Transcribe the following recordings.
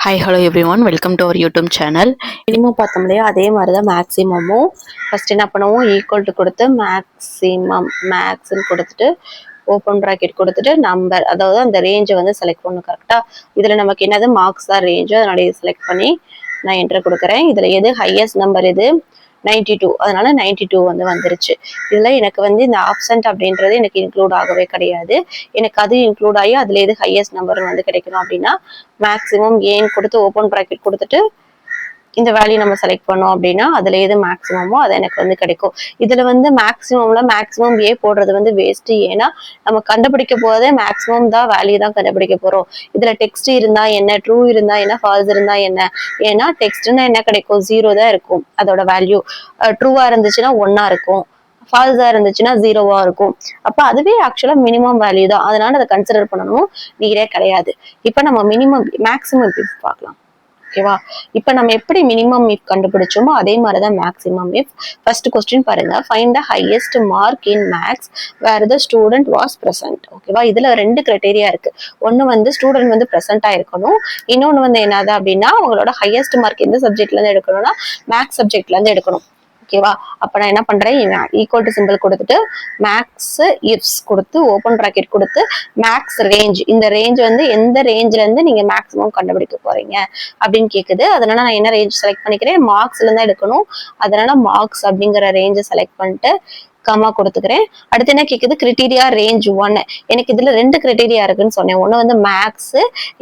Hi hello everyone, welcome to our YouTube channel. Minimum பார்த்தோம் இல்லையா, அதே மாதிரி தான் மேக்ஸிமமும். ஃபர்ஸ்ட் என்ன பண்ணுவோம், ஈக்குவல் டு கொடுத்து மேக்ஸ்ன்னு கொடுத்துட்டு ஓப்பன் ப்ராக்கெட் கொடுத்துட்டு நம்பர், அதாவது அந்த ரேஞ்சை வந்து செலக்ட் பண்ணணும். கரெக்டாக இதில் நமக்கு என்னது மார்க்ஸ் தான் ரேஞ்சு, அதனால இது செலக்ட் பண்ணி நான் என்ட்ரு கொடுக்குறேன். இதில் எது ஹையஸ்ட் நம்பர் இது 92, அதனால 92 வந்து வந்துருச்சு. இதில் எனக்கு வந்து இந்த ஆப்சண்ட் அப்படின்றது எனக்கு இன்க்ளூட் ஆகவே கிடையாது. எனக்கு அது இன்க்ளூட் ஆகி அதில் எது ஹையஸ்ட் நம்பர் வந்து கிடைக்கணும் அப்படின்னா மேக்ஸிமம் ஏன்னு கொடுத்து ஓப்பன் ப்ராக்கெட் கொடுத்துட்டு இந்த வேல்யூ நம்ம செலக்ட் பண்ணோம் அப்படின்னா அதுல எது மேக்ஸிமமோ அது எனக்கு வந்து கிடைக்கும். இதுல வந்து மேக்ஸிமம் ஏ போடுறது வந்து வேஸ்ட். ஏன்னா நம்ம கண்டுபிடிக்க போதே மேக்ஸிமம் தான் வேல்யூ தான் கண்டுபிடிக்க போறோம். இதுல டெக்ஸ்ட் இருந்தா என்ன, ட்ரூ இருந்தா என்ன, ஃபால்ஸ் இருந்தா என்ன. ஏன்னா டெக்ஸ்ட்னா என்ன கிடைக்கும், 0 தான் இருக்கும் அதோட வேல்யூ. ட்ரூவா இருந்துச்சுன்னா 1 இருக்கும், ஃபால்ஸா இருந்துச்சுன்னா 0வா இருக்கும். அப்ப அதுவே ஆக்சுவலா மினிமம் வேல்யூ தான், அதனால அதை கன்சிடர் பண்ணணும் நீரே கிடையாது. இப்ப நம்ம மேக்ஸிமம் பார்க்கலாம். ஓகேவா? இப்ப நம்ம எப்படி மினிமம் இஃப் கண்டுபிடிச்சோமோ அதே மாதிரிதான் மேக்ஸிமம் இஃப். ஃபர்ஸ்ட் கொஸ்டின் பாருங்க, find the highest mark in max where the student was present. ஓகேவா? இதுல 2 கிரைட்டீரியா இருக்கு. ஒன்னு வந்து ஸ்டூடெண்ட் வந்து பிரசன்டா இருக்கணும், இன்னொன்னு வந்து என்னது அப்படின்னா அவங்களோட ஹையஸ்ட் மார்க் எந்த சப்ஜெக்ட்ல இருந்து எடுக்கணும்னா மேக்ஸ் சப்ஜெக்ட்ல இருந்து எடுக்கணும். ஓகேவா? அப்ப நான் என்ன பண்றேன், ஈக்குவல் டு சிம்பிள் கொடுத்துட்டு மேக்ஸ் இஃப்ஸ் கொடுத்து ஓப்பன் ப்ராக்கெட் கொடுத்து மேக்ஸ் ரேஞ்ச், இந்த ரேஞ்ச் வந்து எந்த ரேஞ்ச்ல இருந்து நீங்க மேக்ஸிமம் கண்டுபிடிக்க போறீங்க அப்படின்னு கேக்குது. அதனால நான் என்ன ரேஞ்ச் செலக்ட் பண்ணிக்கிறேன், மார்க்ஸ்ல இருந்தா எடுக்கணும், அதனால மார்க்ஸ் அப்படிங்கிற ரேஞ்சை செலக்ட் பண்ணிட்டு கமா கொடுத்துக்கிறேன். அடுத்து என்ன கேக்குது, கிரைட்டீரியா ரேஞ்ச் 1. எனக்கு இதுல 2 கிரைட்டீரியா இருக்குன்னு சொன்னேன். ஒண்ணு வந்து மேக்ஸ்,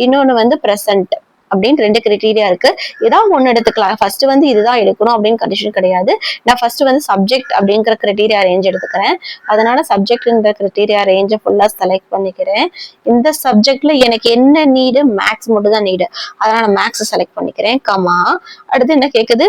இன்னொன்னு வந்து பிரசன்ட் அப்படின்னு 2 கிரைட்டீரியா இருக்கு. ஏதாவது ஒண்ணு எடுத்துக்கலாம். ஃபர்ஸ்ட் வந்து இதுதான் எடுக்கணும் அப்படின்னு கண்டிஷன் கிடையாது. நான் ஃபர்ஸ்ட் வந்து சப்ஜெக்ட் அப்படிங்கிற கிரைட்டீரியா ரேஞ்ச் எடுத்துக்கிறேன். அதனால சப்ஜெக்ட்ங்கிற கிரைட்டீரியா ரேஞ்சை ஃபுல்லா செலக்ட் பண்ணிக்கிறேன். இந்த சப்ஜெக்ட்ல எனக்கு என்ன நீடு, மேக்ஸ் மட்டும் தான் நீடு, அதனால நான் மேக்ஸ் செலக்ட் பண்ணிக்கிறேன். கமா அடுத்து என்ன கேக்குது,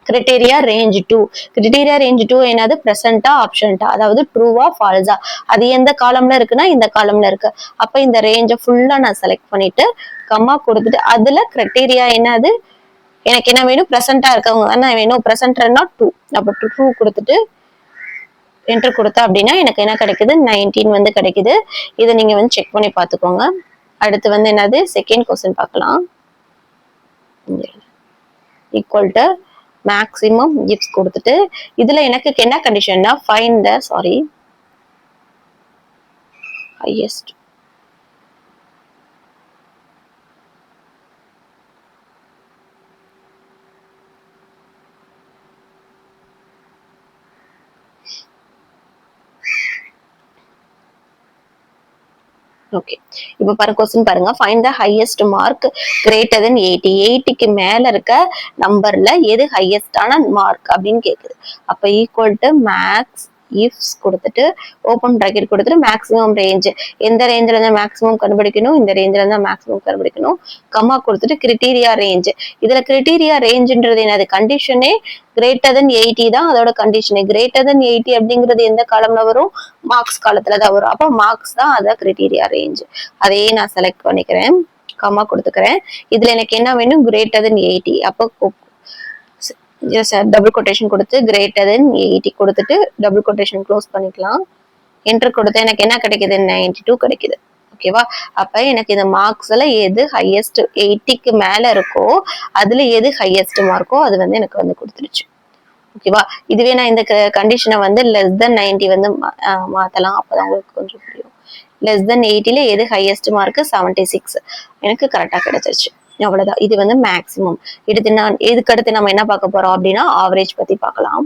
கிரைட்டீரியா ரேஞ்ச் 2. கிரைட்டீரியா ரேஞ்ச் 2 என்னது, பிரசன்டா ஆப்ஷன்டா, அதாவது ட்ரூவா ஃபால்ஸா. அது எந்த காலம்ல இருக்குன்னா இந்த காலம்ல இருக்கு. அப்ப இந்த ரேஞ்சை ஃபுல்லா நான் செலக்ட் பண்ணிட்டு கம்மா கொடுத்துட்டு அதுல கிரைட்டீரியா என்னது, எனக்கு என்ன வேணும், பிரசன்டா இருக்கவங்க தானே வேணும். பிரசன்ட்னா 2, அப்ப 2 கொடுத்துட்டு என்டர் கொடுத்தா அப்படின்னா எனக்கு என்ன கிடைக்குது, 19 வந்து கிடைக்குது. இதை நீங்க வந்து செக் பண்ணி பார்த்துக்கோங்க. அடுத்து வந்து என்னது, செகண்ட் கொஸ்டின் பார்க்கலாம். ஈக்குவல் டு மேக்ஸிமம் இஃப்ஸ் கொடுத்துட்டு இதுல எனக்கு என்ன கண்டிஷன்னா ஃபைண்ட் த ஹையஸ்ட் ஓகே. இப்ப பாருங்க கொஸ்டின் பாருங்க, find the highest mark greater than 80. 80க்கு மேல இருக்க நம்பர்ல எது ஹையஸ்டான மார்க் அப்படின்னு கேக்குது. அப்ப ஈக்குவல் டு மேக்ஸ் இஃப்ஸ் கொடுத்துட்டு ஓப்பன் ப்ராக்கெட் கொடுத்துட்டு மேக்ஸிமம் ரேஞ்ச், எந்த ரேஞ்சில இருந்தா மேக்ஸிமம் கண்டுபிடிக்கணும், இந்த ரேஞ்சில இருந்தா மேக்ஸிமம் கண்டுபிடிக்கணும். கம்மா கொடுத்துட்டு கிரைட்டீரியா ரேஞ்ச். இதுல கிரைட்டீரியா ரேஞ்சுன்றது என்னது, கண்டிஷனே கிரேட்டர் தென் 80 தான் அதோட கண்டிஷனே. கிரேட்டர் தென் 80 அப்படிங்கிறது எந்த காலம்ல வரும், மார்க்ஸ் காலத்துல தான் வரும். அப்ப மார்க்ஸ் தான் அதான் கிரைட்டீரியா ரேஞ்ச். அதையே நான் செலக்ட் பண்ணிக்கிறேன், கம்மா கொடுத்துக்கிறேன். இதுல எனக்கு என்ன வேணும், கிரேட்டர் தென் 80. அப்போ டபுள் கொட்டேஷன் கொடுத்து கிரேட்டர் தென் 80 கொடுத்துட்டு டபுள் கொட்டேஷன் க்ளோஸ் பண்ணிக்கலாம். என்டர் கொடுத்து எனக்கு என்ன கிடைக்குது, 92 கிடைக்குது. ஓகேவா? அப்ப எனக்கு இந்த மார்க்ஸ்ல எது ஹையஸ்ட் 80க்கு மேல இருக்கோ அதுல எது ஹையஸ்ட் மார்க்கோ அது வந்து எனக்கு வந்து கொடுத்துருச்சு. ஓகேவா? இதுவே நான் இந்த கண்டிஷனை வந்து லெஸ் தென் 90 வந்து மாத்தலாம். அப்பதான் உங்களுக்கு கொஞ்சம் புரியும். லெஸ் தென் 80ல எது ஹையஸ்ட் மார்க், 76 எனக்கு கரெக்டா கிடைச்சிருச்சு. அவ்வளவுதான். இது வந்து மேக்ஸிமம். இதுக்கு அடுத்து நம்ம என்ன பார்க்க போறோம் அப்படின்னா ஆவரேஜ் பத்தி பார்க்கலாம்.